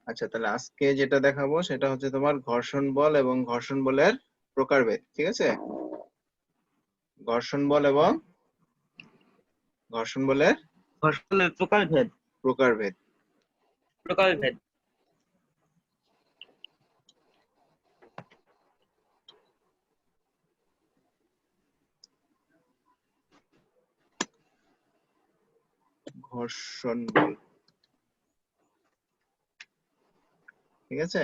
আচ্ছা, তাহলে আজকে যেটা দেখাবো সেটা হচ্ছে তোমার ঘর্ষণ বল এবং ঘর্ষণ বলের প্রকারভেদ। ঠিক আছে, ঘর্ষণ বল এবং ঘর্ষণ বলের ঘর্ষণের প্রকারভেদ। প্রকারভেদ। প্রকারভেদ। ঘর্ষণ বল, ঠিক আছে।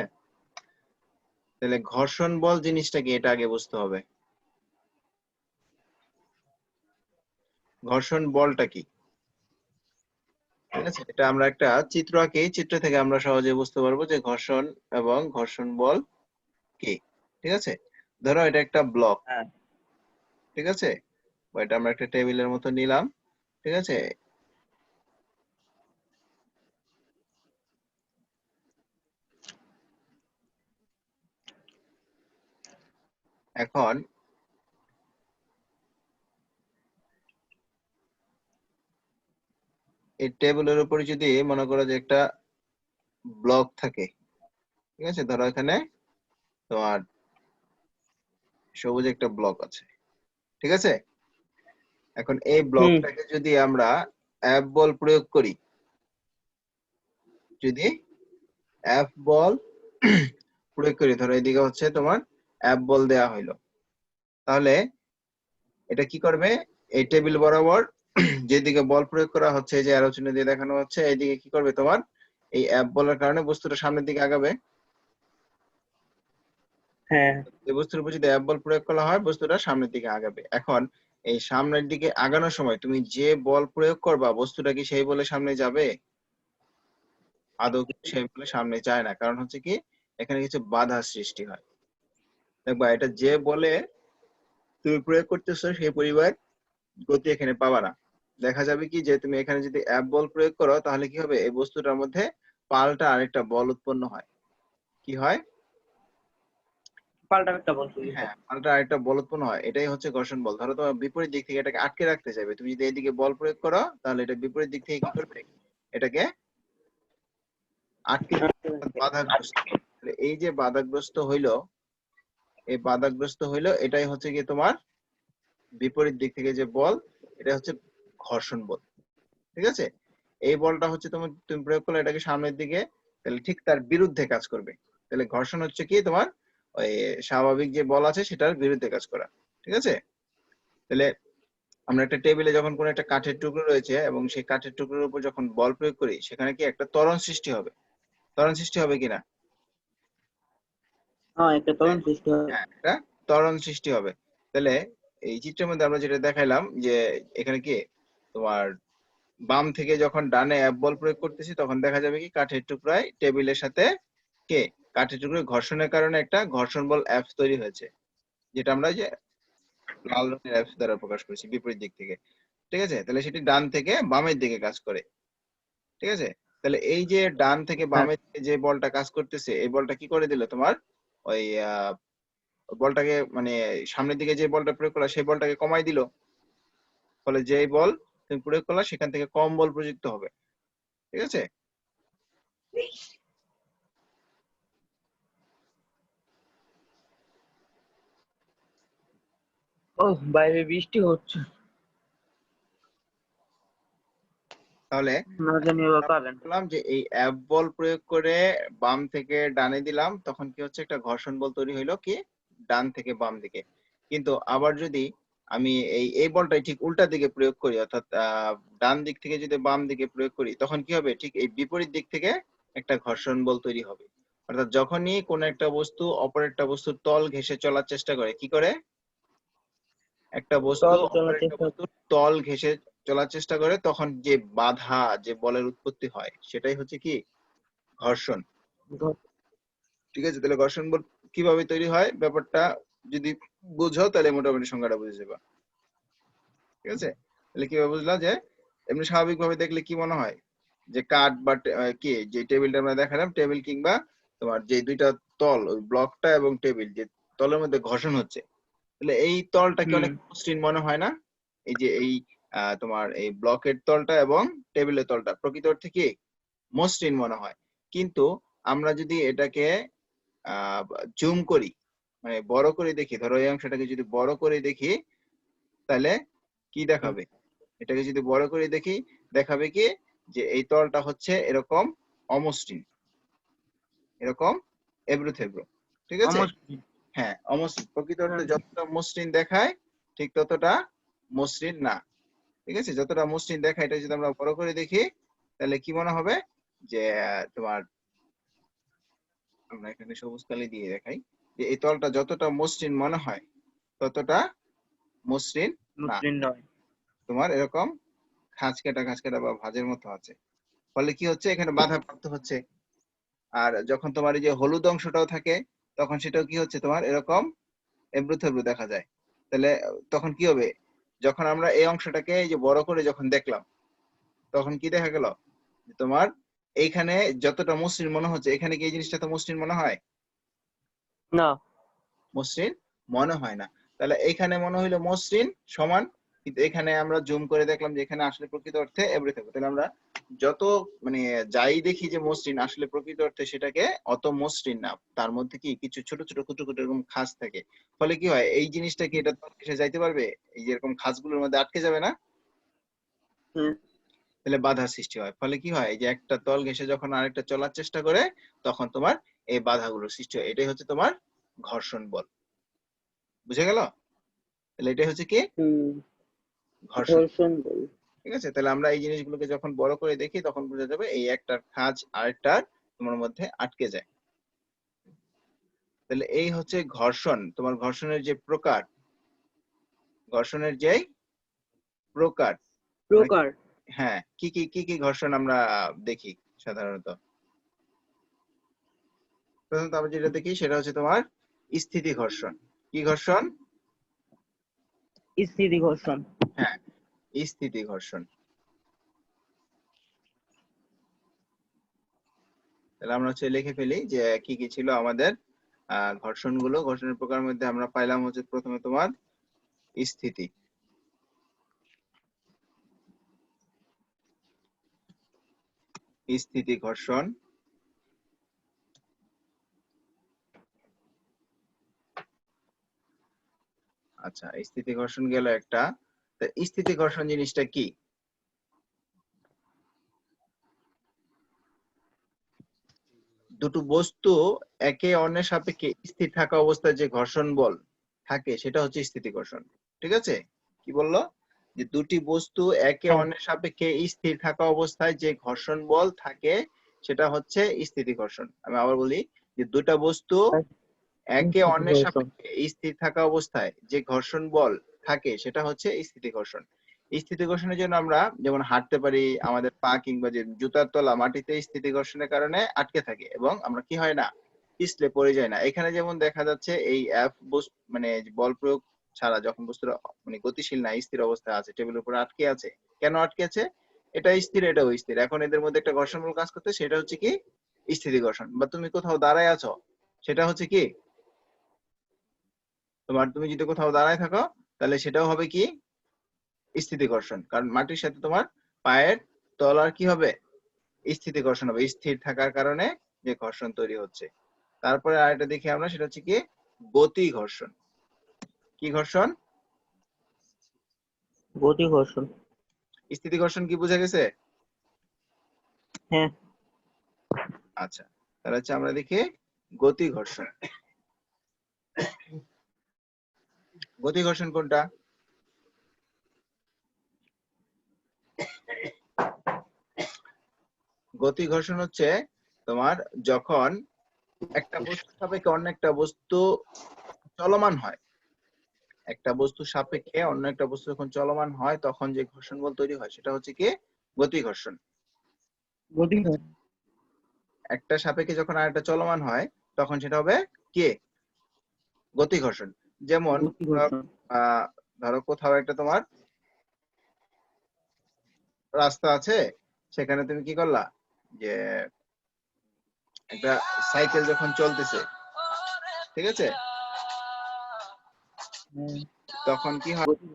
তাহলে ঘর্ষণ বল জিনিসটা কি এটা আগে বুঝতে হবে। ঘর্ষণ বলটা কি, ঠিক আছে, এটা আমরা একটা চিত্র আঁকি, চিত্র থেকে আমরা সহজে বুঝতে পারবো যে ঘর্ষণ এবং ঘর্ষণ বল কি। ঠিক আছে, ধরো এটা একটা ব্লক, হ্যাঁ। ঠিক আছে, বা এটা আমরা একটা টেবিলের মতো নিলাম, ঠিক আছে। এখন এই টেবিলের উপরে যদি মনে করো যে একটা ব্লক থাকে, ঠিক আছে, ধরো এখানে তোমার সবুজ একটা ব্লক আছে, ঠিক আছে। এখন এই হুম। ব্লকটাকে যদি আমরা এফ বল প্রয়োগ করি, যদি এফ বল প্রয়োগ করি, ধরো এদিকে হচ্ছে তোমার এফ বল দেয়া হইলো, তাহলে এটা কি করবে, এই টেবিল বরাবর যেদিকে বল প্রয়োগ করা হচ্ছে, এই যে অ্যারো চিহ্ন দিয়ে দেখানো হচ্ছে, এইদিকে কি করবে তোমার এই এফ বলের কারণে বস্তুটা সামনের দিকে আগাবে। হ্যাঁ। এই বস্তুর উপর যদি এফ বল প্রয়োগ করা হয় বস্তুটা সামনের দিকে আগাবে। এখন এই সামনের দিকে আগানোর সময় তুমি যে বল প্রয়োগ করবা বস্তুটা কি সেই বলে সামনে যাবে? আদৌ কিন্তু সেই বলে সামনে যায় না, কারণ হচ্ছে কি এখানে কিছু বাধা সৃষ্টি হয়। দেখবা এটা যে বলে তুমি প্রয়োগ করতেছো সেই পরিমাণ গতি এখানে পাবা না। দেখা যাবে কি যে তুমি এখানে যদি এফ বল প্রয়োগ করো তাহলে কি হবে, এই বস্তুটার মধ্যে পাল্টা আরেকটা বল উৎপন্ন হয়। কি হয়? পাল্টা একটা বল তৈরি হয়। হ্যাঁ, পাল্টা আরেকটা বল উৎপন্ন হয়, এটাই হচ্ছে ঘর্ষণ বল। ধরো তোমার বিপরীত দিক থেকে এটাকে আটকে রাখতে চাইবে, তুমি যদি এইদিকে বল প্রয়োগ করো তাহলে এটা বিপরীত দিক থেকে কি করবে, এটাকে আটকে বাধাগ্রস্ত হবে। তাহলে এই যে বাধাগ্রস্ত হইলো, এই বাধাগ্রস্ত হইলো, এটাই হচ্ছে কি তোমার বিপরীত দিক থেকে যে বল, এটা হচ্ছে ঘর্ষণ বল। ঠিক আছে, এই বলটা হচ্ছে তুমি প্রয়োগ করলে এটাকে সামনের দিকে, তাহলে ঠিক তার বিরুদ্ধে কাজ করবে। তাহলে ঘর্ষণ হচ্ছে কি তোমার ওই স্বাভাবিক যে বল আছে সেটার বিরুদ্ধে কাজ করা। ঠিক আছে, তাহলে আমরা একটা টেবিলে যখন কোনো একটা কাঠের টুকরো রয়েছে এবং সেই কাঠের টুকরোর উপর যখন বল প্রয়োগ করি সেখানে কি একটা ত্বরণ সৃষ্টি হবে, ত্বরণ সৃষ্টি হবে কিনা? হ্যাঁ, একটা ত্বরণ সৃষ্টি হয়। হ্যাঁ, একটা ত্বরণ সৃষ্টি হবে। তাহলে এই চিত্রের মধ্যে আমরা যেটা দেখাইলাম যে এখানে কি তোমার বাম থেকে যখন ডানে অ্যাপ বল প্রয়োগ করতেছি তখন দেখা যাবে কি কাঠের টুকরায় টেবিলের সাথে কে কাঠের টুকরোয় ঘর্ষণের কারণে একটা ঘর্ষণ বল এফ তৈরি হয়েছে, যেটা আমরা যে লাল রঙের এফ দ্বারা প্রকাশ করেছি বিপরীত দিক থেকে। ঠিক আছে, তাহলে সেটি ডান থেকে বামের দিকে কাজ করে। ঠিক আছে, তাহলে এই যে ডান থেকে হ্যাঁ। বামের দিকে যে বলটা কাজ করতেছে এই বলটা কি করে দিল তোমার ওই বলটাকে মানে সামনের দিকে যে বলটা প্রয়োগ করা সেই বলটাকে কমাই দিল, ফলে যেই বল তুমি প্রয়োগ করলা সেখান থেকে কম বল প্রযুক্ত হবে। ঠিক আছে, ও, বাইরে বৃষ্টি হচ্ছে। তাহলে না জানি এবার পাবেন। বললাম যে এই অ্যাপ বল প্রয়োগ করে বাম থেকে ডানে দিলাম তখন কি হচ্ছে একটা ঘর্ষণ বল তৈরি হইলো কি ডান থেকে বাম দিকে। কিন্তু আবার যদি আমি এই বলটাই ঠিক উল্টা দিকে প্রয়োগ করি, অর্থাৎ ডান দিক থেকে যদি বাম দিকে প্রয়োগ করি তখন কি হবে, ঠিক এই বিপরীত দিক থেকে একটা ঘর্ষণ বল তৈরি হবে। অর্থাৎ যখনই কোন একটা বস্তু অপর একটা বস্তুর তল ঘেঁষে চলার চেষ্টা করে, কি করে, একটা বস্তু তল অপর চলার একটা চেষ্টা। বস্তুর তল ঘেঁষে চলার চেষ্টা করে তখন যে বাধা যে বলের উৎপত্তি হয় সেটাই হচ্ছে কি ঘর্ষণ। ঠিক আছে, তাহলে ঘর্ষণ বল কিভাবে তৈরি হয় ব্যাপারটা যদি বুঝো তাহলে মোটামুটি সংজ্ঞাটা বুঝে যাবা। ঠিক আছে, তাহলে কিভাবে বুঝলা, যে এমনি স্বাভাবিক ভাবে দেখলে কি মনে হয় যে কাঠ বা কি যে টেবিলটা আমরা দেখালাম, টেবিল কিংবা তোমার যে দুইটা তল ওই ব্লকটা এবং টেবিল যে তলের মধ্যে ঘর্ষণ হচ্ছে, তাহলে এই তলটাকে হুম। অনেক মসৃণ মনে হয় না? এই যে এই তোমার এই ব্লকের তলটা এবং টেবিলের তলটা প্রকৃত অর্থে কি মসৃণ মনে হয়, কিন্তু আমরা যদি এটাকে জুম করি, মানে বড় করে দেখি, ধরো এই অংশটাকে যদি বড় করে দেখি তাহলে কি দেখাবে? এটাকে যদি বড় করে দেখি দেখাবে কি যে এই তলটা হচ্ছে এরকম অমসৃণ, এরকম এবড়ো থেবড়ো, ঠিক আছে? অমসৃণ। হ্যাঁ, অমসৃণ। প্রকৃত অর্থে হুম। যতটা মসৃণ দেখায় ঠিক ততটা মসৃণ না, ঠিক আছে? যতটা মসৃণ দেখায় এটা যদি আমরা বড় করে দেখি তাহলে কি মনে হবে যে তোমার, আমরা এখানে সবুজ কালি দিয়ে দেখাই, যে এই তলটা যতটা মসৃণ মনে হয় ততটা মসৃণ না, মসৃণ নয়। তোমার এরকম খাঁজ কাটা বা ভাঁজের মতো আছে। ফলে কি হচ্ছে, এখানে বাধা প্রাপ্ত হচ্ছে। আর যখন তোমার এই যে হলুদ অংশটাও থাকে তখন সেটাও কি হচ্ছে, তোমার এরকম এবড়ো থেবড়ো দেখা যায়। তাহলে তখন কি হবে, যখন আমরা এই অংশটাকে এই যে বড় করে যখন দেখলাম তখন কি দেখা গেল, যে তোমার এইখানে যতটা মসৃণ মনে হচ্ছে এখানে কি এই জিনিসটা তো মসৃণ মনে হয়? না। মসৃণ মনে হয় না। তাহলে এইখানে মনে হইলো মসৃণ সমান, কিন্তু এখানে আমরা জুম করে দেখলাম যে এখানে আসলে প্রকৃত অর্থে এবড়ো থেবড়ো। তাহলে আমরা যত মানে যাই দেখি যে মসৃণ, আসলে প্রকৃত অর্থে সেটাকে অত মসৃণ না, তার মধ্যে কি কিছু ছোট ছোট কুচু কুচু এরকম খাঁজ থাকে। ফলে কি হয়, এই জিনিসটা কি এটা তল ঘেঁষে যাইতে পারবে? এই যে এরকম খাঁজগুলোর মধ্যে আটকে যাবে না? হুম। তাহলে বাধা সৃষ্টি হয়। ফলে কি হয়, এই যে একটা তল ঘেঁষে যখন আরেকটা চলার চেষ্টা করে তখন তোমার এই বাধাগুলো সৃষ্টি হয়। এটাই হচ্ছে তোমার ঘর্ষণ বল। বুঝে গেল? তাহলে এটাই হচ্ছে কি হুম। ঘর্ষণ। ঘর্ষণ বল। ঠিক আছে? তাহলে আমরা এই জিনিসগুলোকে যখন বড় করে দেখি তখন বোঝা যাবে এই একটার খাঁজ আরেকটার তোমার মধ্যে আটকে যায়। তাহলে এই হচ্ছে ঘর্ষণ। তোমার ঘর্ষণের যে প্রকার, ঘর্ষণের যে প্রকার, আমরা প্রকার। হ্যাঁ কি ঘর্ষণ আমরা দেখি সাধারণত? প্রথমত আমরা যেটা দেখি সেটা হচ্ছে তোমার স্থিতি ঘর্ষণ। কি ঘর্ষণ? স্থিতি ঘর্ষণ। হ্যাঁ, স্থিতি ঘর্ষণ। তাহলে আমরা হচ্ছে লিখে ফেলি যে কি কি ছিল আমাদের ঘর্ষণ গুলো। ঘর্ষণের প্রকারের মধ্যে আমরা পাইলাম হচ্ছে প্রথমে তোমার স্থিতি, স্থিতি ঘর্ষণ। আচ্ছা, স্থিতি ঘর্ষণ গেল একটা। তা স্থিতি ঘর্ষণ জিনিসটা কি? দুটো বস্তু একে অন্যের সাপেক্ষে স্থির থাকা অবস্থায় যে ঘর্ষণ বল থাকে সেটা হচ্ছে স্থিতি ঘর্ষণ। ঠিক আছে? কি বললো, যে দুটি বস্তু একে হ্যাঁ। অন্যের সাপেক্ষে স্থির থাকা অবস্থায় যে ঘর্ষণ বল থাকে সেটা হচ্ছে স্থিতি ঘর্ষণ। আমি আবার বলি, যে দুটা বস্তু একে স্থিতি অন্যের ঘর্ষণ। সাপেক্ষে স্থির থাকা অবস্থায় যে ঘর্ষণ বল থাকে সেটা হচ্ছে স্থিতি ঘর্ষণ। স্থিতি ঘর্ষণের জন্য আমরা যেমন হাঁটতে পারি, আমাদের পা কিংবা যে জুতার তলা মাটিতে স্থিতি ঘর্ষণের কারণে আটকে থাকে এবং আমরা কি হয় না, পিছলে পড়ে যায় না। এখানে যেমন দেখা যাচ্ছে এই মানে বল প্রয়োগ ছাড়া যখন বস্তুটা মানে গতিশীল না, স্থির অবস্থায় আছে, টেবিলের উপরে আটকে আছে। কেন আটকে আছে? এটা স্থির, এটাও স্থির। এখন এদের মধ্যে একটা ঘর্ষণ বল কাজ করতে, সেটা হচ্ছে কি স্থিতি ঘর্ষণ। বা তুমি কোথাও দাঁড়ায় আছো, সেটা হচ্ছে কি তোমার, তুমি যদি কোথাও দাঁড়ায় থাকো তাহলে সেটাও হবে কি স্থিতি ঘর্ষণ। কারণ মাটির সাথে তোমার পায়ের তলার কি হবে, স্থিতি ঘর্ষণ হবে, স্থির থাকার কারণে যে ঘর্ষণ তৈরি হচ্ছে। তারপরে আরেকটা দেখি আমরা, সেটা হচ্ছে কি গতি ঘর্ষণ। কি ঘর্ষণ? গতি ঘর্ষণ। স্থিতি ঘর্ষণ কি বোঝা গেছে? হ্যাঁ। আচ্ছা, তাহলে হচ্ছে আমরা দেখি গতি ঘর্ষণ। গতি ঘর্ষণ কোনটা? গতি ঘর্ষণ হচ্ছে তোমার যখন একটা বস্তু সাপেক্ষে অন্য একটা বস্তু চলমান হয়, একটা বস্তু সাপেক্ষে অন্য একটা বস্তু যখন চলমান হয় তখন যে ঘর্ষণ বল তৈরি হয় সেটা হচ্ছে কি গতি ঘর্ষণ। গতি ঘর্ষণ। একটা সাপেক্ষে যখন আরেকটা চলমান হয় তখন সেটা হবে কি গতি ঘর্ষণ। যেমন গতি ঘর্ষণ। ধরো কোথাও একটা তোমার রাস্তা আছে, সেখানে তুমি কি করলা, যে একটা সাইকেল যখন চলতেছে, ঠিক আছে, হ্যাঁ। তখন কি হয়, গতি।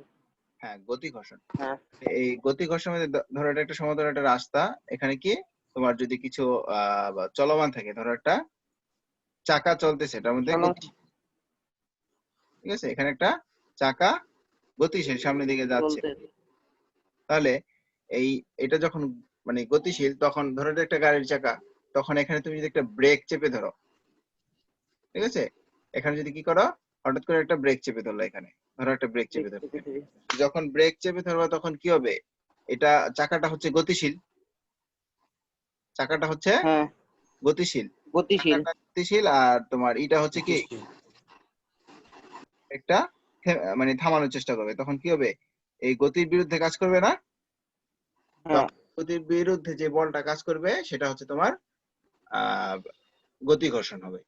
হ্যাঁ গতি ঘর্ষণ। হ্যাঁ। এই গতি ঘর্ষণ মধ্যে ধরো এটা একটা সমতল একটা রাস্তা, এখানে কি তোমার যদি কিছু চলমান থাকে, ধরো একটা চাকা চলতেছে, এটার মধ্যে চলো ঠিক আছে, এখানে একটা চাকা গতিশীল সামনের দিকে যাচ্ছে, চলতে তাহলে এই এটা যখন মানে গতিশীল, তখন ধরো এটা একটা গাড়ির চাকা, তখন এখানে তুমি যদি একটা ব্রেক চেপে ধরো, ঠিক আছে, এখানে যদি কি করো, হঠাৎ করে একটা ব্রেক চেপে ধরলো, এখানে ধরো একটা ব্রেক চেপে ধরো, দেখতে পেতে যখন ব্রেক চেপে ধরবা তখন কি হবে, এটা চাকাটা হচ্ছে গতিশীল, চাকাটা হচ্ছে হ্যাঁ গতিশীল, গতিশীল চাকাটা গতিশীল, আর তোমার এটা হচ্ছে কি একটা মানে থামানোর চেষ্টা করবে, তখন কি হবে, এই গতির বিরুদ্ধে কাজ করবে না, হ্যাঁ তখন গতির বিরুদ্ধে যে বলটা কাজ করবে সেটা হচ্ছে তোমার আহ গতি ঘর্ষণ হবে।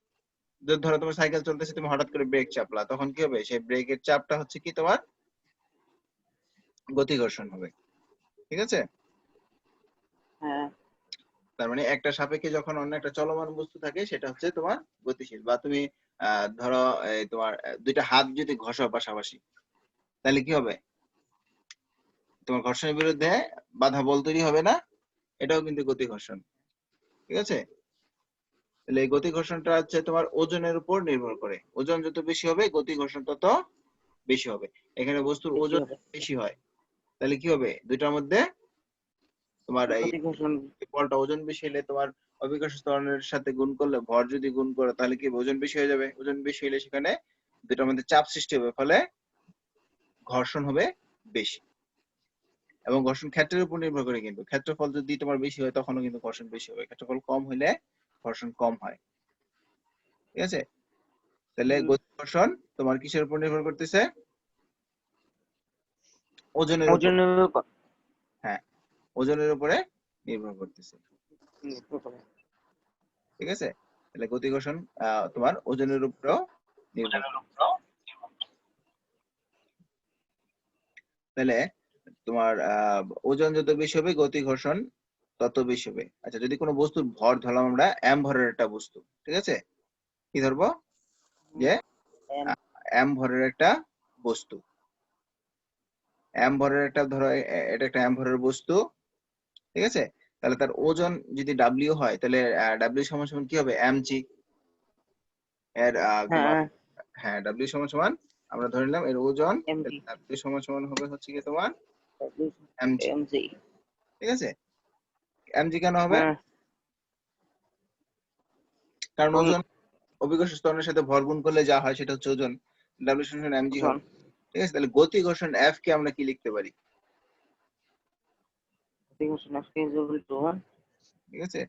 যদি ধরো তোমার সাইকেল চলতেছে, তুমি হঠাৎ করে ব্রেক চাপলা, তখন কি হবে, সেই ব্রেকের চাপটা হচ্ছে কি তোমার গতি ঘর্ষণ হবে, ঠিক আছে। হ্যাঁ তার মানে একটা সাপেক্ষে যখন অন্য একটা চলমান বস্তু থাকে সেটা হচ্ছে তোমার গতিশীল। বা তুমি ধরো এই তোমার দুইটা হাত যদি ঘষো পাশাপাশি, তাহলে কি হবে, তোমার ঘর্ষণের বিরুদ্ধে বাধা বল তৈরি হবে না, এটাও কিন্তু গতি ঘর্ষণ, ঠিক আছে। তাহলে এই গতি ঘর্ষণটা হচ্ছে তোমার ওজনের উপর নির্ভর করে, ওজন যত বেশি হবে গতি ঘর্ষণ তত বেশি হবে। এখানে বস্তুর বেশি ওজন হবে বেশি হয়, তাহলে কি হবে, দুইটার মধ্যে তোমার এই গতি ঘর্ষণ বলটা ওজন বেশি হলে তোমার অভিকর্ষ ত্বরণের সাথে গুণ করলে, ভর যদি গুণ করো তাহলে কি হবে? ওজন বেশি হয়ে যাবে, ওজন বেশি হলে সেখানে দুটার মধ্যে চাপ সৃষ্টি হবে, ফলে ঘর্ষণ হবে বেশি। এবং ঘর্ষণ ক্ষেত্রের উপর নির্ভর করে, কিন্তু ক্ষেত্রফল যদি তোমার বেশি হয় তখনও কিন্তু ঘর্ষণ বেশি হবে, ক্ষেত্রফল কম হলে ঘর্ষণ কম হয়, ঠিক আছে। তাহলে গতি ঘর্ষণ তোমার কিসের উপর নির্ভর করতেছে, ওজনের উপর। ওজনের উপর হ্যাঁ, ওজনের উপরে নির্ভর করতেছে, নির্ভর করে। ঠিক আছে। তাহলে গতি ঘর্ষণ তোমার ওজনের উপরেও নির্ভর করে। তাহলে তোমার ওজন যত বেশি হবে গতি ঘর্ষণ তত বেশি হবে। আচ্ছা, যদি কোনো বস্তুর ভর ধরলাম আমরা এম ভরের একটা বস্তু, ঠিক আছে, কি ধরবো, যে এম ভরের একটা বস্তু, এম ভরের একটা ধরো এটা একটা এম ভরের বস্তু, ঠিক আছে। তাহলে তার ওজন যদি ডাব্লিউ হয়, তাহলে ডাব্লিউ সমান সমান কি হবে, এম জি। এর তোমার হ্যাঁ হ্যাঁ, ডাব্লিউ সমান সমান আমরা ধরে নিলাম এর ওজন, এমজি ডাব্লিউ সমান সমান হবে হচ্ছে কি তোমার এম জি, এমজি ঠিক আছে। এম জি কেন হবে, হ্যাঁ কারণ ওজন অভিকর্ষ ত্বরণের সাথে ভর গুণ করলে যা হয় সেটা হচ্ছে ওজন, ডাব্লিউ সমান এম জি ওজন হবে, ঠিক আছে। তাহলে গতি ঘর্ষণ এফ কে আমরা কি লিখতে পারি, গতি ঘর্ষণ F is equal to ঠিক আছে,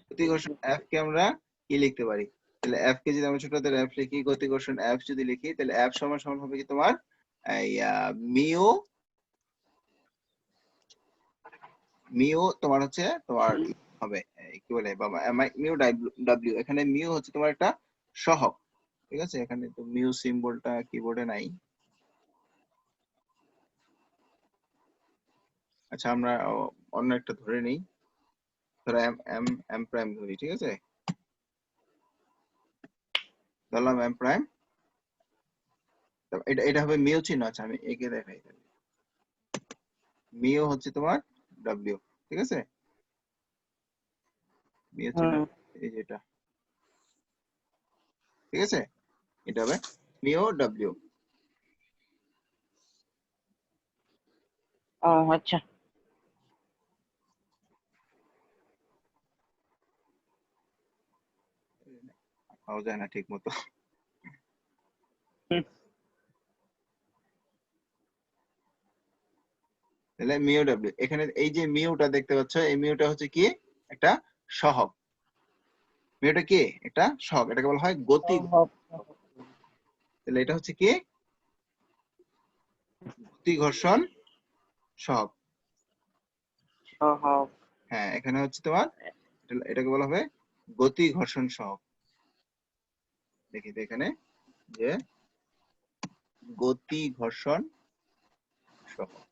গতি ঘর্ষণ এফ কে আমরা কি লিখতে পারি, তাহলে এফ কে যদি আমরা ছোট হাতের এফ লিখি, গতি ঘর্ষণ এফ যদি লিখি, তাহলে এফ সমান সমান হবে কি তোমার এই মিউ, মিউ তোমার হচ্ছে তোমার হবে কি বলে বাবা, মিউ ডাব্লিউ, এখানে মিউ হচ্ছে তোমার একটা সহগ, ঠিক আছে। এখানে তো মিউ সিম্বলটা কিবোর্ডে নাই। আচ্ছা, আমরা অন্য একটা ধরে নিই, ধরো এম এম এম প্রাইম ধরি, ঠিক আছে, ধরলাম এম প্রাইম, এটা এটা হবে মিউ চিহ্ন। আচ্ছা, আমি একে দেখাই, মিউ হচ্ছে তোমার ডাব্লিউ, ঠিক আছে, মিউ চিহ্ন এই যেটা, ঠিক আছে, এটা হবে মিউ ডাব্লিউ। ও আচ্ছা পাওয়া যায় না ঠিক মতো, হুম, তাহলে মিউ ডাব্লিউ, এখানে এই যে মিউটা দেখতে পাচ্ছ, এই মিউটা হচ্ছে কি একটা সহগ, মিউটা কি একটা সহগ, এটাকে বলা হয় গতি। তাহলে এটা হচ্ছে কি গতি ঘর্ষণ সহগ। সহগ হ্যাঁ, এখানে হচ্ছে তোমার এটাকে বলা হবে গতি ঘর্ষণ সহগ। দেখি তো এখানে যে গতি ঘর্ষণ সহগ,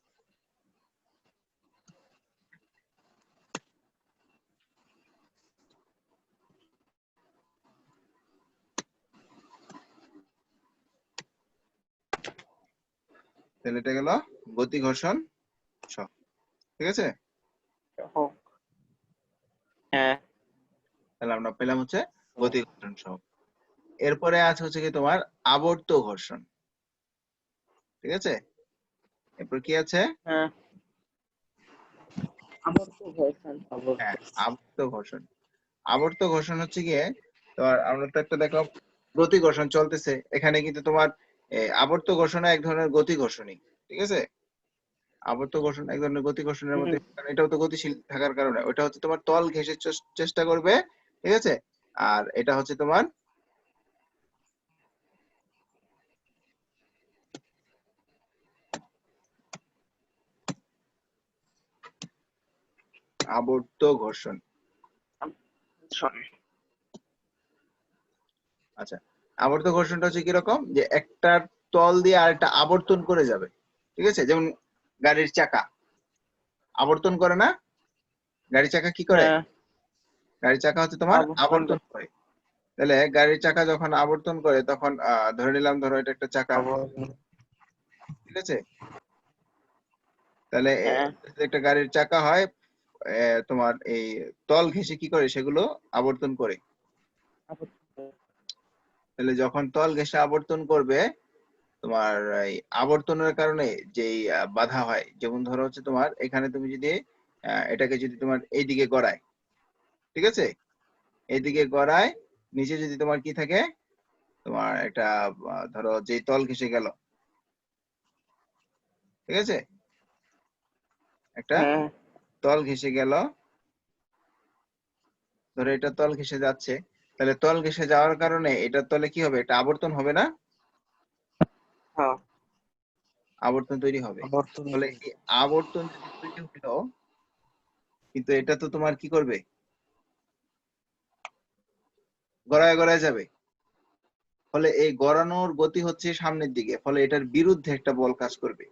তাহলে এটা গেল গতি ঘর্ষণ সহগ, ঠিক আছে। সহগ হ্যাঁ তাহলে আমরা পেলাম হচ্ছে গতি ঘর্ষণ সহগ। এরপরে আছে হচ্ছে কি তোমার আবর্ত ঘর্ষণ। ঠিক আছে, এরপর কি আছে? হ্যাঁ আবর্ত ঘর্ষণ হ্যাঁ, আবর্ত ঘর্ষণ। আবর্ত ঘর্ষণ হচ্ছে গিয়ে তোমার, আমরা তো একটা দেখলাম গতি ঘর্ষণ চলতেছে, এখানে কিন্তু তোমার আবর্ত ঘর্ষণ এক ধরনের গতি ঘর্ষণই। ঠিক আছে, আবর্ত ঘর্ষণ এক ধরনের গতি ঘর্ষণের মধ্যে, কারণ এটাও তো গতিশীল থাকার কারণে ওটা হচ্ছে তোমার তল ঘেঁষে চেষ্টা করবে। ঠিক আছে, আর এটা হচ্ছে তোমার আবর্ত ঘর্ষণ। আচ্ছা, আবর্ত ঘর্ষণটা হচ্ছে কিরকম, যে একটা তল দিয়ে আরেকটা আবর্তন করে যাবে। ঠিক আছে, যেমন গাড়ির চাকা আবর্তন করে না, গাড়ির চাকা কি করে? হ্যাঁ গাড়ির চাকা হচ্ছে তোমার আবর্তন আবর্তন করে। তাহলে গাড়ির চাকা যখন আবর্তন করে তখন ধরে নিলাম, ধরো এটা একটা চাকা। ঠিক আছে, তাহলে হ্যাঁ একটা গাড়ির চাকা হয়, তোমার এই তল ঘেঁষে কি করে সেগুলো আবর্তন করে। তাহলে যখন তল ঘেঁষে আবর্তন করবে, তোমার এই আবর্তনের কারণে যেই বাধা হয়, যেমন ধরো হচ্ছে তোমার এখানে তুমি যদি এটাকে যদি তোমার এইদিকে গড়ায়, ঠিক আছে, এইদিকে গড়ায়, নিচে যদি তোমার কি থাকে, তোমার একটা ধরো যে তল ঘেঁষে গেল, ঠিক আছে, একটা হ্যাঁ তল ঘেঁষে গেল, ধরো এটা তল ঘেঁষে যাচ্ছে, তাহলে তল ঘেঁষে যাওয়ার কারণে এটার তলে কি হবে, এটা আবর্তন হবে না, হ্যাঁ আবর্তন তৈরি হবে। আবর্তন ফলে এই আবর্তন যদি তৈরি হলো, কিন্তু এটা তো তোমার কি করবে, গড়ায় গড়ায় যাবে। ফলে এই গড়ানোর গতি হচ্ছে সামনের দিকে, ফলে এটার বিরুদ্ধে একটা বল কাজ করবে।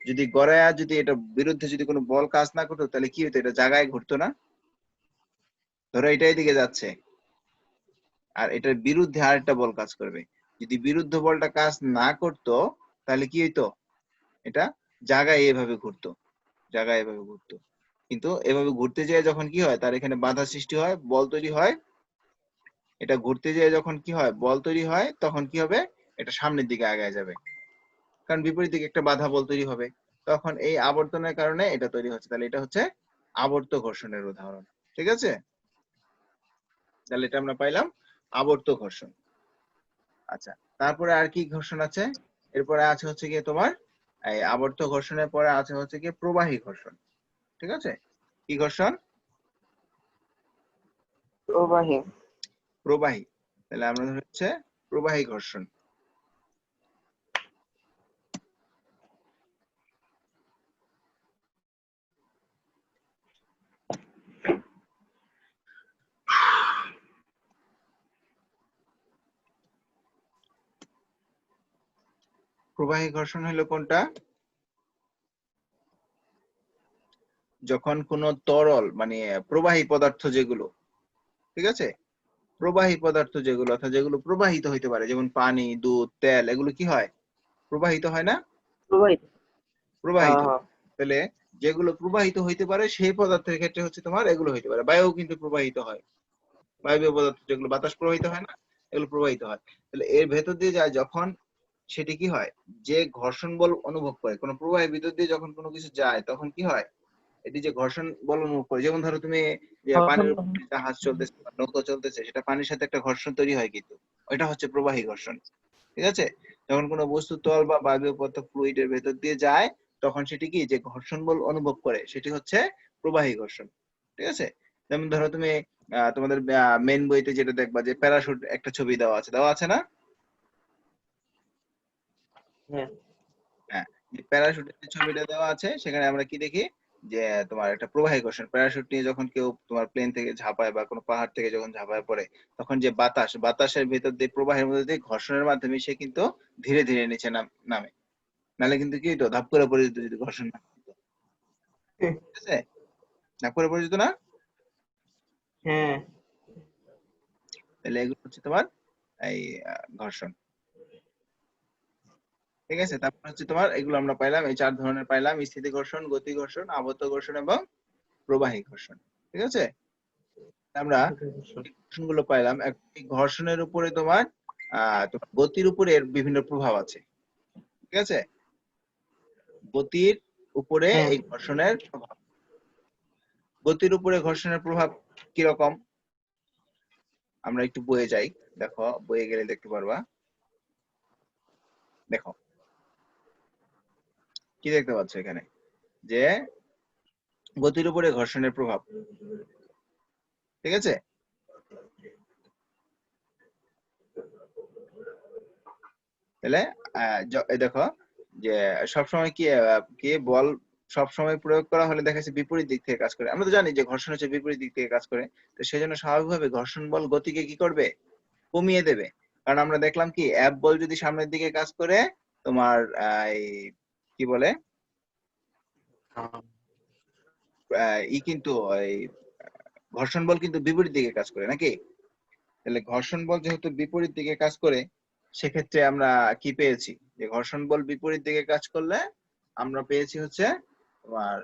যদি গড়ায়, যদি এটা বিরুদ্ধে যদি কোনো বল কাজ না করতো, তাহলে কি হতো, এটা জায়গায় ঘুরতো না। ধরো এটা এদিকে যাচ্ছে, আর এটার বিরুদ্ধে আরেকটা বল কাজ করবে, যদি বিরুদ্ধ বলটা কাজ না করতো, তাহলে কি হইতো, এটা জায়গায় এভাবে ঘুরতো, জায়গায় এভাবে ঘুরতো। কিন্তু এভাবে ঘুরতে যেয়ে যখন কি হয়, তার এখানে বাধা সৃষ্টি হয়, বল তৈরি হয়। এটা ঘুরতে যেয়ে যখন কি হয়, বল তৈরি হয়, তখন কি হবে, এটা সামনের দিকে আগায় যাবে, কারণ বিপরীত দিকে একটা বাধা বল তৈরি হবে। তখন এই আবর্তনের কারণে এটা তৈরি হচ্ছে। তাহলে এটা হচ্ছে আবর্ত ঘর্ষণের উদাহরণ। ঠিক আছে, তাহলে এটা আমরা পাইলাম আবর্ত ঘর্ষণ। আচ্ছা, তারপরে আর কি ঘর্ষণ আছে? এরপরে আছে হচ্ছে গিয়ে তোমার এই আবর্ত ঘর্ষণের পরে আছে হচ্ছে গিয়ে প্রবাহী ঘর্ষণ। ঠিক আছে, কি ঘর্ষণ? প্রবাহী প্রবাহী। তাহলে আমরা হচ্ছে প্রবাহী ঘর্ষণ। প্রবাহী ঘর্ষণ হলো কোনটা? যখন কোন তরল মানে প্রবাহী পদার্থ যেগুলো, ঠিক আছে, প্রবাহী পদার্থ যেগুলো, অর্থাৎ যেগুলো প্রবাহিত হইতে পারে, যেমন পানি, দুধ, তেল, এগুলো কি হয়, প্রবাহিত হয় না, প্রবাহিত হ্যাঁ প্রবাহিত। হ্যাঁ তাহলে যেগুলো প্রবাহিত হইতে পারে সেই পদার্থের ক্ষেত্রে হচ্ছে তোমার এগুলো হইতে পারে। বায়ু কিন্তু প্রবাহিত হয়, বায়বীয় পদার্থ যেগুলো বাতাস প্রবাহিত হয় না, এগুলো প্রবাহিত হয়। তাহলে এর ভেতর দিয়ে যায় যখন, সেটি কি হয়, যে ঘর্ষণ বল অনুভব করে, কোনো প্রবাহের ভিতর দিয়ে যখন কোনো কিছু যায়, তখন কি হয়, এটি যে ঘর্ষণ বল অনুভব করে, যেমন ধরো তুমি যে পানির উপরে জাহাজ চলতেছে বা নৌকা চলতেছে, সেটা পানির সাথে একটা ঘর্ষণ তৈরি হয়, কিন্তু ওইটা হচ্ছে প্রবাহী ঘর্ষণ। ঠিক আছে, যখন কোনো বস্তু তল বা বায়বীয় পদার্থ ফ্লুইডের ভেতর দিয়ে যায়, তখন সেটি কি, যে ঘর্ষণ বল অনুভব করে, সেটি হচ্ছে প্রবাহী ঘর্ষণ। ঠিক আছে, যেমন ধরো তুমি তোমাদের মেন বইতে যেটা দেখবা, যে প্যারাশুট একটা ছবি দেওয়া আছে না? হ্যাঁ হ্যাঁ, যে প্যারাশুটের যে ছবিটা দেওয়া আছে, সেখানে আমরা কি দেখি, যে তোমার একটা প্রবাহী ঘর্ষণ, প্যারাশুট নিয়ে যখন কেউ তোমার প্লেন থেকে ঝাঁপায় বা কোনো পাহাড় থেকে যখন ঝাঁপায় পড়ে, তখন যে বাতাসের ভেতর দিয়ে, প্রবাহের মধ্যে দিয়ে ঘর্ষণের মাধ্যমে সে কিন্তু ধীরে ধীরে নিচে নামে। নাহলে কিন্তু কি হতো, ধাপ করে পড়ে যেত যদি ঘর্ষণ না হতো। ঠিক আছে, ধাপ করে পড়ে যেত না। হ্যাঁ তাহলে এগুলো হচ্ছে তোমার এই ঘর্ষণ। ঠিক আছে, তারপর হচ্ছে তোমার এগুলো আমরা পাইলাম, এই চার ধরনের পাইলাম: স্থিতি ঘর্ষণ, গতি ঘর্ষণ, আবর্ত ঘর্ষণ এবং প্রবাহী ঘর্ষণ। ঠিক আছে, আমরা ঘর্ষণগুলো পাইলাম। এই ঘর্ষণের উপরে তোমার গতির উপরে এর বিভিন্ন প্রভাব আছে, ঠিক আছে? গতির উপরে হ্যাঁ। এই ঘর্ষণের প্রভাব, গতির উপরে ঘর্ষণের প্রভাব কিরকম আমরা একটু বইয়ে যাই। দেখো, বইয়ে গেলে দেখতে পারবা। দেখো কি দেখতে পাচ্ছ এখানে, যে গতির উপরে ঘর্ষণের প্রভাব, ঠিক আছে? তাহলে এই দেখো যে সবসময় কি বল সবসময় প্রয়োগ করা হলে দেখা যাচ্ছে বিপরীত দিক থেকে কাজ করে। আমরা তো জানি যে ঘর্ষণ হচ্ছে বিপরীত দিক থেকে কাজ করে, তো সেজন্য স্বাভাবিকভাবে ঘর্ষণ বল গতিকে কি করবে, কমিয়ে দেবে। কারণ আমরা দেখলাম কি F বল যদি সামনের দিকে কাজ করে তোমার এই কি বলে কিন্তু এই ঘর্ষণ বল কিন্তু বিপরীত দিকে কাজ করে নাকি? তাহলে ঘর্ষণ বল যেহেতু বিপরীত দিকে কাজ করে, সেক্ষেত্রে আমরা কি পেয়েছি, যে ঘর্ষণ বল বিপরীত দিকে কাজ করলে আমরা পেয়েছি হচ্ছে তোমার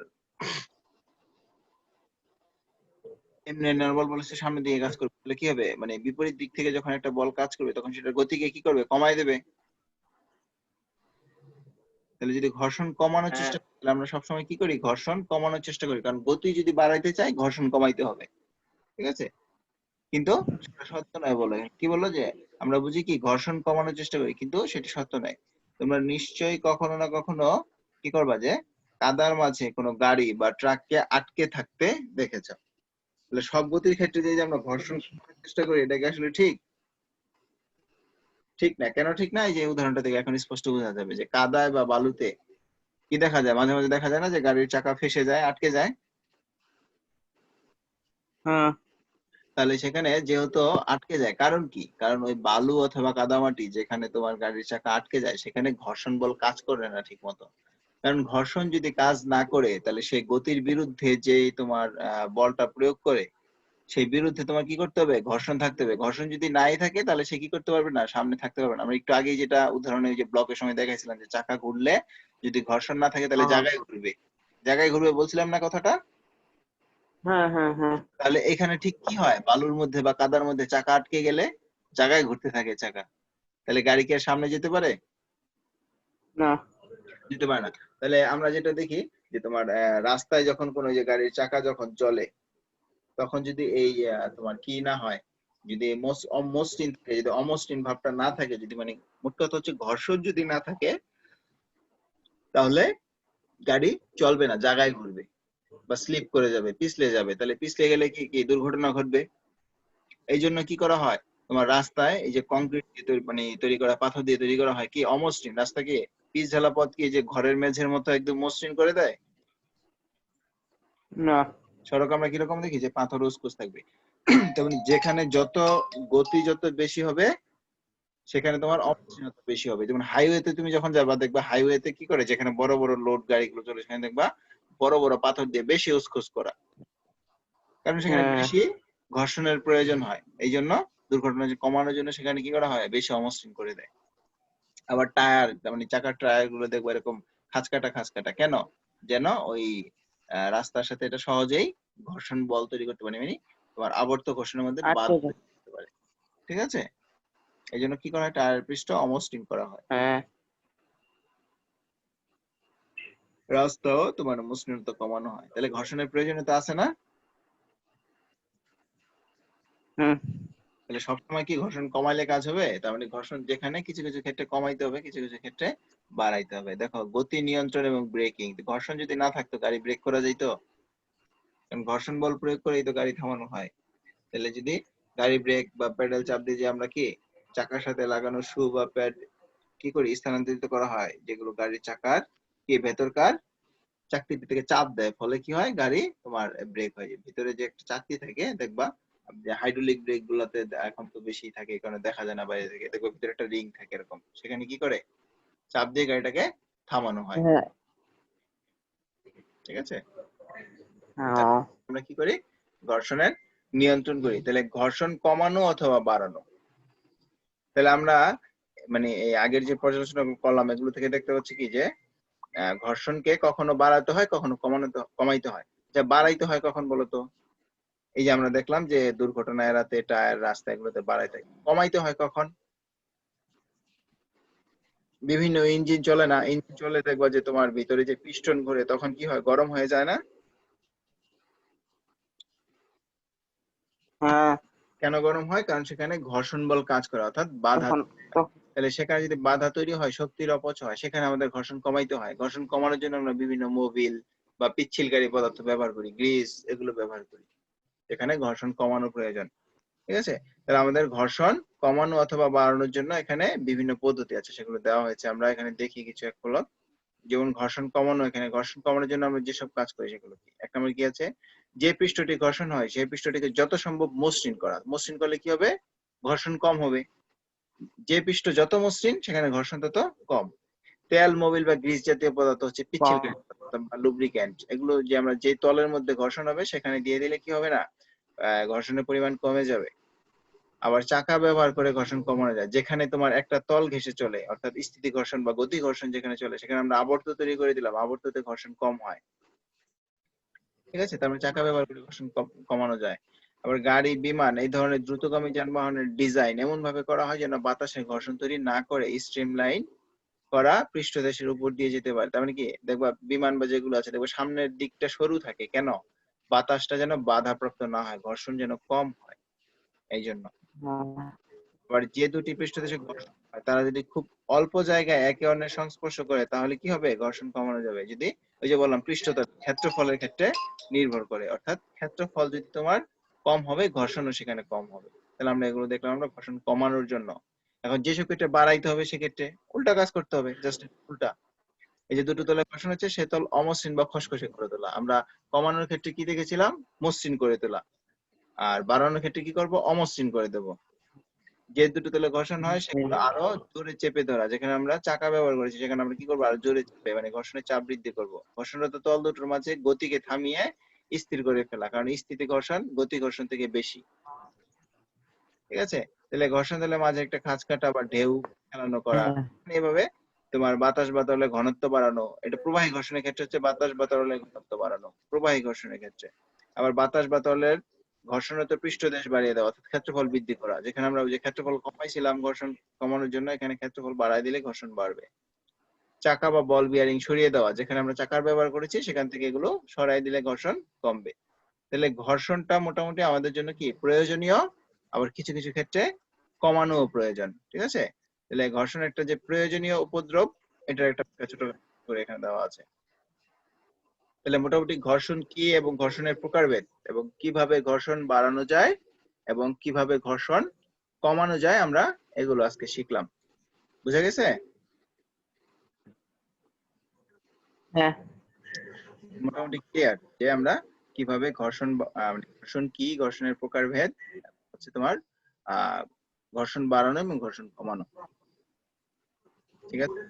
এমনি নরমাল বল হচ্ছে সামনের দিকে কাজ করবে, তাহলে কি হবে, মানে বিপরীত দিক থেকে যখন একটা বল কাজ করবে তখন সেটা গতিকে কি করবে, কমায় দেবে। তাহলে যদি ঘর্ষণ কমানোর হ্যাঁ। চেষ্টা করি, তাহলে আমরা সবসময় কি করি, ঘর্ষণ কমানোর চেষ্টা করি, কারণ গতি যদি বাড়াইতে চাই ঘর্ষণ কমাইতে হবে, ঠিক আছে? কিন্তু সেটা সত্য নয় বলে, কি বললো যে আমরা বুঝি কি ঘর্ষণ কমানোর চেষ্টা করি, কিন্তু সেটা সত্য নয়। তোমরা নিশ্চয়ই কখনো না কখনো কি করবা, যে কাদার মাঝে কোনো গাড়ি বা ট্রাককে আটকে থাকতে দেখেছ। তাহলে সব গতির ক্ষেত্রে যে আমরা ঘর্ষণ কমানোর চেষ্টা করি, এটা কি আসলে ঠিক? ঠিক না। কেন ঠিক না? এই যে উদাহরণটা থেকে এখন স্পষ্ট বোঝা যাবে যে কাদায় বা বালুতে কি দেখা যায়, মাঝে মাঝে দেখা যায় না যে গাড়ির চাকা ফেসে যায়, আটকে যায়। হ্যাঁ। তাহলে সেখানে যেহেতু আটকে যায়, কারণ কি, কারণ ওই বালু অথবা কাদামাটি যেখানে তোমার গাড়ির চাকা আটকে যায়, সেখানে ঘর্ষণ বল কাজ করে না ঠিক মতো। কারণ ঘর্ষণ যদি কাজ না করে, তাহলে সেই গতির বিরুদ্ধে যে তোমার বলটা প্রয়োগ করে, সেই বিরুদ্ধে তোমার কি করতে হবে, ঘর্ষণ থাকতে হবে। ঘর্ষণ যদি নাই থাকে তাহলে সে কি করতে পারবে না, সামনে থাকতে পারবে না। আমরা একটু আগে যেটা উদাহরণে যে ব্লকের সময় দেখাইছিলাম, যে চাকা ঘুরলে যদি ঘর্ষণ না থাকে তাহলে হ্যাঁ। জায়গায় ঘুরবে, জায়গায় ঘুরবে বলছিলাম না কথাটা? হ্যাঁ। হ্যাঁ। হ্যাঁ। তাহলে এখানে ঠিক কি হয়, বালুর মধ্যে বা কাদার মধ্যে চাকা আটকে গেলে জায়গায় ঘুরতে থাকে চাকা, তাহলে গাড়ি কি আর সামনে যেতে পারে? না। যেতে পারে না। তাহলে আমরা যেটা দেখি যে তোমার রাস্তায় যখন কোনো যে গাড়ির চাকা যখন চলে, তখন যদি এই তোমার কি না হয়, যদি অমসৃণ থাকে, যদি অমসৃণ ভাবটা না থাকে, যদি মানে মোট কথা হচ্ছে ঘর্ষণ যদি না থাকে, তাহলে গাড়ি চলবে না, জায়গায় ঘুরবে বা স্লিপ করে যাবে, পিছলে যাবে। তাহলে পিছলে গেলে কি কি দুর্ঘটনা ঘটবে। এই জন্য কি করা হয়, তোমার রাস্তায় এই যে কংক্রিট দিয়ে মানে তৈরি করা, পাথর দিয়ে তৈরি করা হয় কি অমসৃণ রাস্তাকে, পিচ ঢালা পথ কি যে ঘরের মেঝের মতো একদম মসৃণ করে দেয়। না। সড়ক আমরা কিরকম দেখি, যে পাথর উসকুস থাকবে। তেমনি যেখানে যত গতি যত বেশি হবে, সেখানে তোমার অমসৃণতা বেশি হবে। যেমন হাইওয়েতে তুমি যখন যাবা, দেখবা হাইওয়েতে কি করে, যেখানে বড় বড় লোড গাড়িগুলো চলে, সেখানে দেখবা বড় বড় পাথর দিয়ে বেশি উসখুস করা, কারণ সেখানে হ্যাঁ। বেশি ঘর্ষণের প্রয়োজন হয়। এই জন্য দুর্ঘটনা কমানোর জন্য সেখানে কি করা হয়, বেশি অমসৃণ করে দেয়। আবার টায়ার, মানে চাকার টায়ার গুলো দেখবো এরকম খাঁজকাটা খাঁজকাটা, কেন, যেন ওই রাস্তার সাথে এটা সহজেই ঘর্ষণ বল তৈরি করতে পারে, মানে তোমার আবর্ত ঘর্ষণের মধ্যে আটকে বাধা যায়। তৈরি করতে পারে, ঠিক আছে? এই জন্য কি করা হয়, টায়ার পৃষ্ঠ অমসৃণ করা হয়, হ্যাঁ। রাস্তাও তোমার মসৃণতা কমানো হয়। তাহলে ঘর্ষণের প্রয়োজনীয়তা আছে না? হুম। তাহলে সবসময় কি ঘর্ষণ কমাইলে কাজ হবে? তার মানে ঘর্ষণ যেখানে কিছু কিছু ক্ষেত্রে কমাইতে হবে, কিছু কিছু ক্ষেত্রে বাড়াইতে হবে। দেখো, গতি নিয়ন্ত্রণ এবং ব্রেকিং, ঘর্ষণ যদি না থাকতো গাড়ি ব্রেক করা যাইতো? কারণ ঘর্ষণ বল প্রয়োগ করেই তো গাড়ি থামানো হয়। তাহলে যদি গাড়ি ব্রেক বা প্যাডেল চাপ দিয়ে যে আমরা কি চাকার সাথে লাগানো শু বা প্যাড কি করি, স্থানান্তরিত করা হয়, যেগুলো গাড়ির চাকার কি ভেতরকার চাকতি থেকে চাপ দেয়, ফলে কি হয়, গাড়ি তোমার ব্রেক হয়ে যায়। ভিতরে যে একটা চাকতি থাকে দেখবা, যে হাইড্রোলিক ব্রেক গুলাতে এখন তো বেশি থাকে, এই কারণে দেখা যায় না বাইরে থেকে, দেখো ভিতরে একটা রিং থাকে এরকম, সেখানে কি করে চাপ দিয়ে গাড়িটাকে থামানো হয়, হ্যাঁ। ঠিক আছে? হ্যাঁ। আমরা কি করি, ঘর্ষণের নিয়ন্ত্রণ করি। তাহলে ঘর্ষণ কমানো অথবা বাড়ানো, তাহলে আমরা মানে এই আগের যে পর্যালোচনা করলাম এগুলো থেকে দেখতে পাচ্ছি কি, যে ঘর্ষণকে কখনো বাড়াতে হয়, কখনো কমাইতে হয়। যা বাড়াইতে হয় কখন বলতো, এই যে আমরা দেখলাম যে দুর্ঘটনা এড়াতে টায়ার রাস্তা এগুলোতে বাড়াইতে কমাইতে হয় কখন? বিভিন্ন ইঞ্জিন চলে না, ইঞ্জিন চলে দেখবা যে তোমার ভিতরে যে পিস্টন ঘুরে তখন কি হয়, গরম হয়ে যায় না? হ্যাঁ, কেন গরম হয়? কারণ সেখানে ঘর্ষণ বল কাজ করে, অর্থাৎ বাধা। তখন তো তাহলে সেখানে যদি বাধা তৈরি হয়, শক্তির অপচয় হয়, সেখানে আমাদের ঘর্ষণ কমাইতে হয়। ঘর্ষণ কমানোর জন্য আমরা বিভিন্ন মোবিল বা পিচ্ছিলকারী পদার্থ ব্যবহার করি, গ্রিস এগুলো ব্যবহার করি। এখানে ঘর্ষণ কমানো প্রয়োজন। ঠিক আছে? তাহলে আমাদের ঘর্ষণ কমানো অথবা বাড়ানোর জন্য এখানে বিভিন্ন পদ্ধতি আছে, সেগুলো দেওয়া হয়েছে। আমরা এখানে দেখি কিছু এক ফলক। যেমন ঘর্ষণ কমানো, এখানে ঘর্ষণ কমানোর জন্য আমরা যেসব কাজ করি সেগুলো কি? এক নম্বর কি আছে? যে পৃষ্ঠটি ঘর্ষণ হয় সেই পৃষ্ঠটিকে যত সম্ভব মসৃণ করা। মসৃণ করলে কি হবে? ঘর্ষণ কম হবে। যে পৃষ্ঠ যত মসৃণ সেখানে ঘর্ষণ তত কম। তেল, মোবিল বা গ্রিস জাতীয় পদার্থ হচ্ছে পিচ্ছিলকারী পদার্থ বা লুব্রিক্যান্ট। এগুলো যে আমরা যে তলের মধ্যে ঘর্ষণ হবে সেখানে দিয়ে দিলে কি হবে না? ঘর্ষণের পরিমাণ কমে যাবে। আবার চাকা ব্যবহার করে ঘর্ষণ কমানো যায়। যেখানে তোমার একটা তল ঘেঁষে চলে, অর্থাৎ স্থিতি ঘর্ষণ বা গতি ঘর্ষণ যেখানে চলে, সেখানে আমরা আবর্ত তৈরি করে দিলাম, আবর্ততে ঘর্ষণ কম হয়। ঠিক আছে? তার মানে চাকা ব্যবহার করে ঘর্ষণ কমানো যায়। আবার গাড়ি, বিমান এই ধরনের দ্রুতগামী যানবাহনের ডিজাইন এমন ভাবে করা হয় যেন বাতাসে ঘর্ষণ তৈরি না করে স্ট্রিমলাইন করা পৃষ্ঠদেশের উপর দিয়ে যেতে পারে। তার মানে কি? দেখবা বিমান বা যেগুলো আছে দেখবা সামনের দিকটা সরু থাকে। কেন? বাতাসটা যেন বাধাপ্রাপ্ত না হয়, ঘর্ষণ যেন কম হয়। এই জন্য। হ্যাঁ, আবার যে দুটি পৃষ্ঠদেশে ঘর্ষণ হয় তারা যদি খুব অল্প জায়গায় একে অন্যের সংস্পর্শ করে তাহলে কি হবে? ঘর্ষণ কমানো যাবে। যদি ওই যে বললাম পৃষ্ঠতল ক্ষেত্রফলের ক্ষেত্রে নির্ভর করে, অর্থাৎ ক্ষেত্রফল যদি তোমার কম হবে ঘর্ষণও সেখানে কম হবে। তাহলে আমরা এগুলো দেখলাম আমরা ঘর্ষণ কমানোর জন্য। এখন যেসব ক্ষেত্রে বাড়াইতে হবে সেক্ষেত্রে উল্টা কাজ করতে হবে, জাস্ট উল্টা। এই যে দুটো তলে ঘর্ষণ হচ্ছে সে তল অমসৃণ বা খসখসে করে তোলা। আমরা কমানোর ক্ষেত্রে কি দেখেছিলাম? মসৃণ করে তোলা। আর বাড়ানোর ক্ষেত্রে কি করব? অমসৃণ করে দেবো। যে দুটো তলে ঘর্ষণ হয় সেগুলো আরো জোরে চেপে ধরা। যেখানে আমরা চাকা ব্যবহার করেছি সেখানে আমরা কি করবো? আরো জোরে চেপে, মানে ঘর্ষণের চাপ বৃদ্ধি করব। ঘর্ষণরত তল দুটোর মাঝে গতিকে থামিয়ে স্থির করে ফেলা, কারণ স্থিতি ঘর্ষণ গতি ঘর্ষণ থেকে বেশি। ঠিক আছে? তাহলে ঘর্ষণ তলের মাঝে একটা খাঁজ কাটা বা ঢেউ খেলানো করা, হ্যাঁ, এভাবে তোমার বাতাস বা তরলের ঘনত্ব বাড়ানো। এটা প্রবাহী ঘর্ষণের ক্ষেত্রে হচ্ছে বাতাস বা তরলের ঘনত্ব বাড়ানো, প্রবাহী ঘর্ষণের ক্ষেত্রে। আবার বাতাস বা তরলের ঘর্ষণরত পৃষ্ঠদেশ বাড়িয়ে দেওয়া, অর্থাৎ ক্ষেত্রফল বৃদ্ধি করা। যেখানে আমরা ওই যে ক্ষেত্রফল কমাইছিলাম ঘর্ষণ কমানোর জন্য, এখানে ক্ষেত্রফল বাড়ায় দিলে ঘর্ষণ বাড়বে। চাকা বা বল বিয়ারিং সরিয়ে দেওয়া, যেখানে আমরা চাকার ব্যবহার করেছি সেখান থেকে এগুলো সরাই দিলে ঘর্ষণ কমবে। তাহলে ঘর্ষণটা মোটামুটি আমাদের জন্য কি প্রয়োজনীয়, আবার কিছু কিছু ক্ষেত্রে কমানোও প্রয়োজন। ঠিক আছে? তাহলে ঘর্ষণ একটা যে প্রয়োজনীয় উপদ্রব, এটার একটা ছোট করে এখানে দেওয়া আছে। তাহলে মোটামুটি ঘর্ষণ কি এবং ঘর্ষণের প্রকারভেদ এবং কিভাবে ঘর্ষণ বাড়ানো যায় এবং কিভাবে ঘর্ষণ কমানো যায় আমরা এগুলো আজকে শিখলাম। বুঝা গেছে? হ্যাঁ, মোটামুটি ক্লিয়ার যে আমরা কিভাবে ঘর্ষণ মানে ঘর্ষণ কি, ঘর্ষণের প্রকারভেদ হচ্ছে তোমার আহ ঘর্ষণ বাড়ানো এবং ঘর্ষণ কমানো। ঠিক আছে?